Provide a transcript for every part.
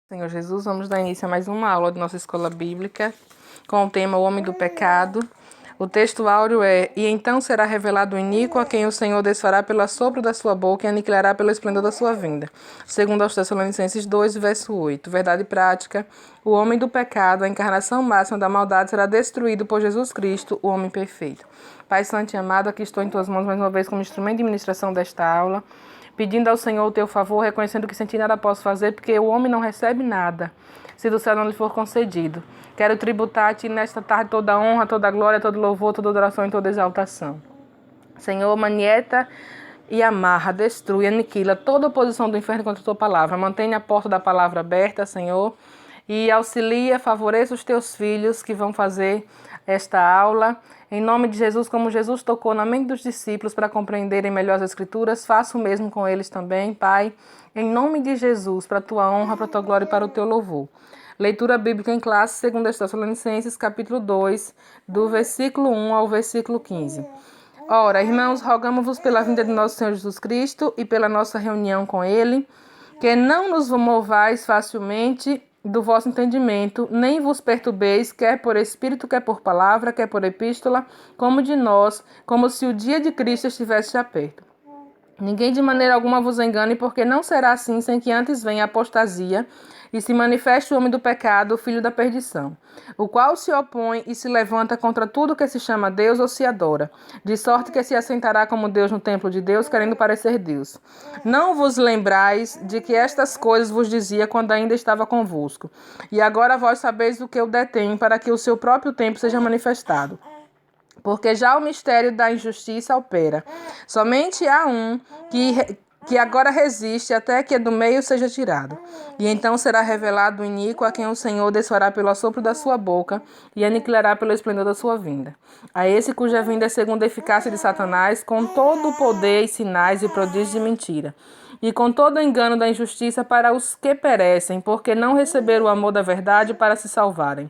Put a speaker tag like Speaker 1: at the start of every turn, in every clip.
Speaker 1: Senhor Jesus, vamos dar início a mais uma aula de nossa escola bíblica com o tema O Homem do Pecado. O texto áureo é: E então será revelado o iníquo, a quem o Senhor desfará pelo assopro da sua boca e aniquilará pelo esplendor da sua vinda. Segundo aos Tessalonicenses 2, verso 8. Verdade prática: o homem do pecado, a encarnação máxima da maldade, será destruído por Jesus Cristo, o homem perfeito. Pai santo e amado, aqui estou em tuas mãos mais uma vez como instrumento de ministração desta aula, pedindo ao Senhor o teu favor, reconhecendo que sem ti nada posso fazer, porque o homem não recebe nada, se do céu não lhe for concedido. Quero tributar a ti nesta tarde toda a honra, toda a glória, todo louvor, toda adoração e toda exaltação. Senhor, manieta e amarra, destrui, aniquila toda oposição do inferno contra a tua palavra. Mantenha a porta da palavra aberta, Senhor, e auxilia, favoreça os teus filhos que vão fazer esta aula. Em nome de Jesus, como Jesus tocou na mente dos discípulos para compreenderem melhor as Escrituras, faça o mesmo com eles também, Pai. Em nome de Jesus, para a tua honra, para a tua glória e para o teu louvor. Leitura bíblica em classe, segundo as Tessalonicenses, capítulo 2, do versículo 1 ao versículo 15. Ora, irmãos, rogamos-vos pela vinda de nosso Senhor Jesus Cristo e pela nossa reunião com Ele, que não nos movais facilmente do vosso entendimento, nem vos perturbeis, quer por espírito, quer por palavra, quer por epístola, como de nós, como se o dia de Cristo estivesse já perto. Ninguém de maneira alguma vos engane, porque não será assim sem que antes venha a apostasia e se manifeste o homem do pecado, o filho da perdição, o qual se opõe e se levanta contra tudo que se chama Deus ou se adora, de sorte que se assentará como Deus no templo de Deus, querendo parecer Deus. Não vos lembrais de que estas coisas vos dizia quando ainda estava convosco, e agora vós sabeis o que eu detenho, para que o seu próprio tempo seja manifestado. Porque já o mistério da injustiça opera. Somente há um que agora resiste até que do meio seja tirado. E então será revelado o iníquo, a quem o Senhor desfará pelo assopro da sua boca e aniquilará pelo esplendor da sua vinda. A esse cuja vinda é segundo a eficácia de Satanás, com todo o poder e sinais e prodígios de mentira, e com todo o engano da injustiça para os que perecem, porque não receberam o amor da verdade para se salvarem.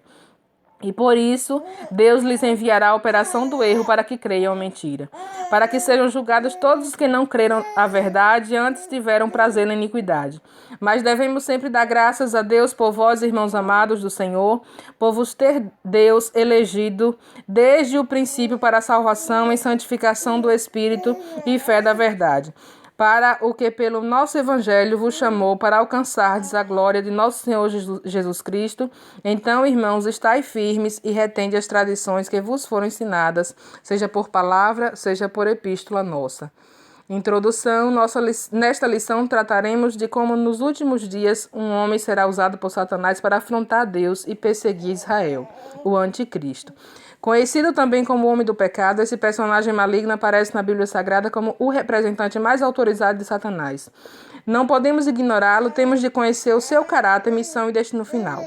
Speaker 1: E por isso, Deus lhes enviará a operação do erro para que creiam a mentira, para que sejam julgados todos os que não creram a verdade e antes tiveram prazer na iniquidade. Mas devemos sempre dar graças a Deus por vós, irmãos amados do Senhor, por vos ter Deus elegido desde o princípio para a salvação e santificação do Espírito e fé da verdade, para o que pelo nosso Evangelho vos chamou para alcançardes a glória de nosso Senhor Jesus Cristo. Então, irmãos, estai firmes e retende as tradições que vos foram ensinadas, seja por palavra, seja por epístola nossa. Introdução. Nesta lição trataremos de como nos últimos dias um homem será usado por Satanás para afrontar Deus e perseguir Israel, o anticristo. Conhecido também como o homem do pecado, esse personagem maligno aparece na Bíblia Sagrada como o representante mais autorizado de Satanás. Não podemos ignorá-lo, temos de conhecer o seu caráter, missão e destino final.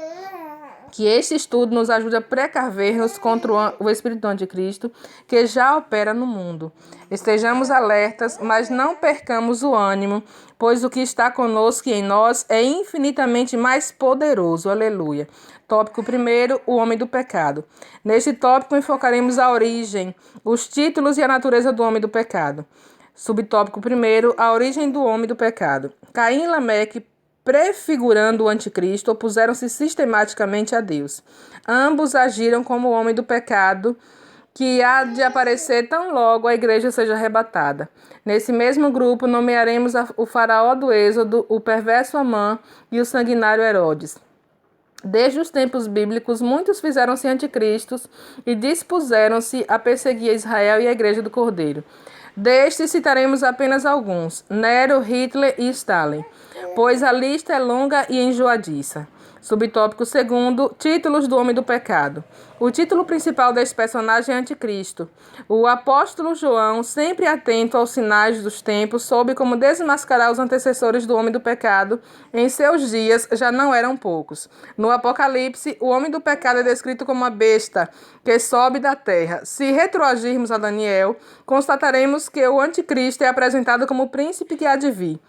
Speaker 1: Que este estudo nos ajude a precaver-nos contra o espírito do anticristo que já opera no mundo. Estejamos alertas, mas não percamos o ânimo, pois o que está conosco e em nós é infinitamente mais poderoso. Aleluia. Tópico 1, o homem do pecado. Neste tópico enfocaremos a origem, os títulos e a natureza do homem do pecado. Subtópico 1, a origem do homem do pecado. Caim e Lameque, prefigurando o anticristo, opuseram-se sistematicamente a Deus. Ambos agiram como o homem do pecado, que há de aparecer tão logo a igreja seja arrebatada. Nesse mesmo grupo nomearemos o faraó do Êxodo, o perverso Amã e o sanguinário Herodes. Desde os tempos bíblicos, muitos fizeram-se anticristos e dispuseram-se a perseguir Israel e a igreja do Cordeiro. Destes citaremos apenas alguns: Nero, Hitler e Stalin, pois a lista é longa e enjoadiça. Subtópico 2, títulos do homem do pecado. O título principal deste personagem é Anticristo. O apóstolo João, sempre atento aos sinais dos tempos, soube como desmascarar os antecessores do homem do pecado. Em seus dias já não eram poucos. No Apocalipse, o homem do pecado é descrito como uma besta que sobe da terra. Se retroagirmos a Daniel, constataremos que o anticristo é apresentado como o príncipe que há de vir.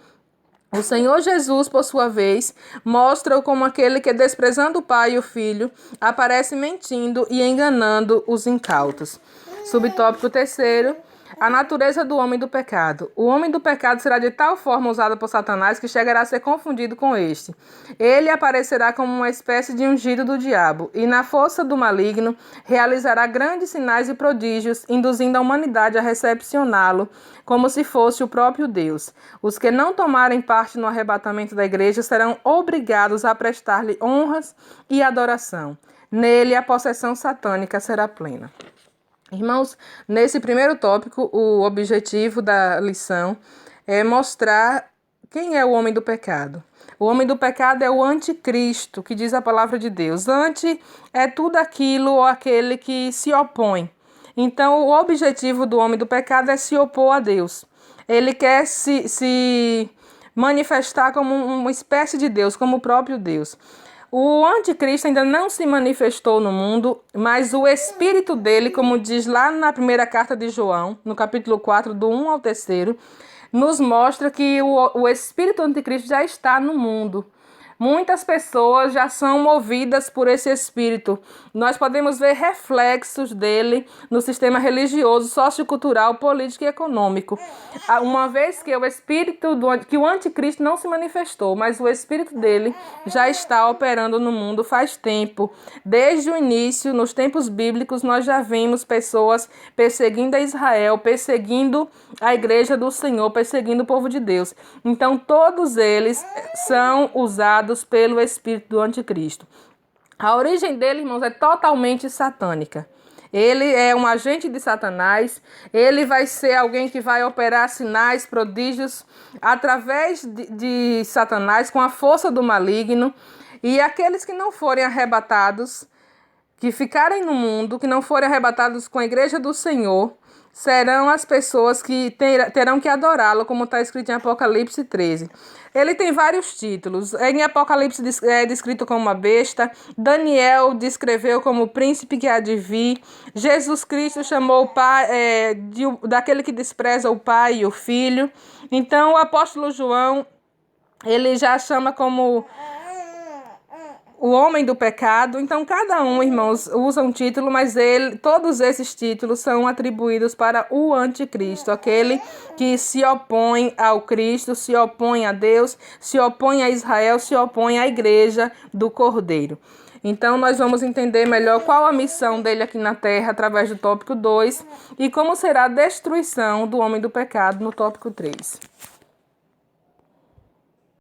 Speaker 1: O Senhor Jesus, por sua vez, mostra-o como aquele que, desprezando o Pai e o Filho, aparece mentindo e enganando os incautos. Subtópico 3, A natureza do homem do pecado. O homem do pecado será de tal forma usado por Satanás que chegará a ser confundido com este. Ele aparecerá como uma espécie de ungido do diabo e, na força do maligno, realizará grandes sinais e prodígios, induzindo a humanidade a recepcioná-lo como se fosse o próprio Deus. Os que não tomarem parte no arrebatamento da igreja serão obrigados a prestar-lhe honras e adoração. Nele, a possessão satânica será plena. Irmãos, nesse primeiro tópico, o objetivo da lição é mostrar quem é o homem do pecado. O homem do pecado é o anticristo, que diz a palavra de Deus. Anti é tudo aquilo ou aquele que se opõe. Então, o objetivo do homem do pecado é se opor a Deus. Ele quer se manifestar como uma espécie de Deus, como o próprio Deus. O anticristo ainda não se manifestou no mundo, mas o espírito dele, como diz lá na primeira carta de João, no capítulo 4, do 1 ao 3, nos mostra que o espírito anticristo já está no mundo. Muitas pessoas já são movidas por esse espírito. Nós podemos ver reflexos dele no sistema religioso, sociocultural, político e econômico. Uma vez que o anticristo não se manifestou, mas o espírito dele já está operando no mundo faz tempo. Desde o início, nos tempos bíblicos, nós já vimos pessoas perseguindo a Israel, perseguindo a igreja do Senhor, perseguindo o povo de Deus. Então, todos eles são usados pelo espírito do anticristo. A origem dele, irmãos, é totalmente satânica. Ele é um agente de Satanás, ele vai ser alguém que vai operar sinais, prodígios, através de Satanás, com a força do maligno, e aqueles que não forem arrebatados, que ficarem no mundo, que não forem arrebatados com a igreja do Senhor, serão as pessoas que terão que adorá-lo, como está escrito em Apocalipse 13. Ele tem vários títulos. Em Apocalipse é descrito como uma besta. Daniel descreveu como o príncipe que há de vir. Jesus Cristo chamou o pai, daquele que despreza o pai e o filho. Então o apóstolo João, ele já chama como o homem do pecado. Então, cada um, irmãos, usa um título, mas todos esses títulos são atribuídos para o anticristo, aquele que se opõe ao Cristo, se opõe a Deus, se opõe a Israel, se opõe à igreja do Cordeiro. Então, nós vamos entender melhor qual a missão dele aqui na Terra, através do tópico 2, e como será a destruição do homem do pecado no tópico 3.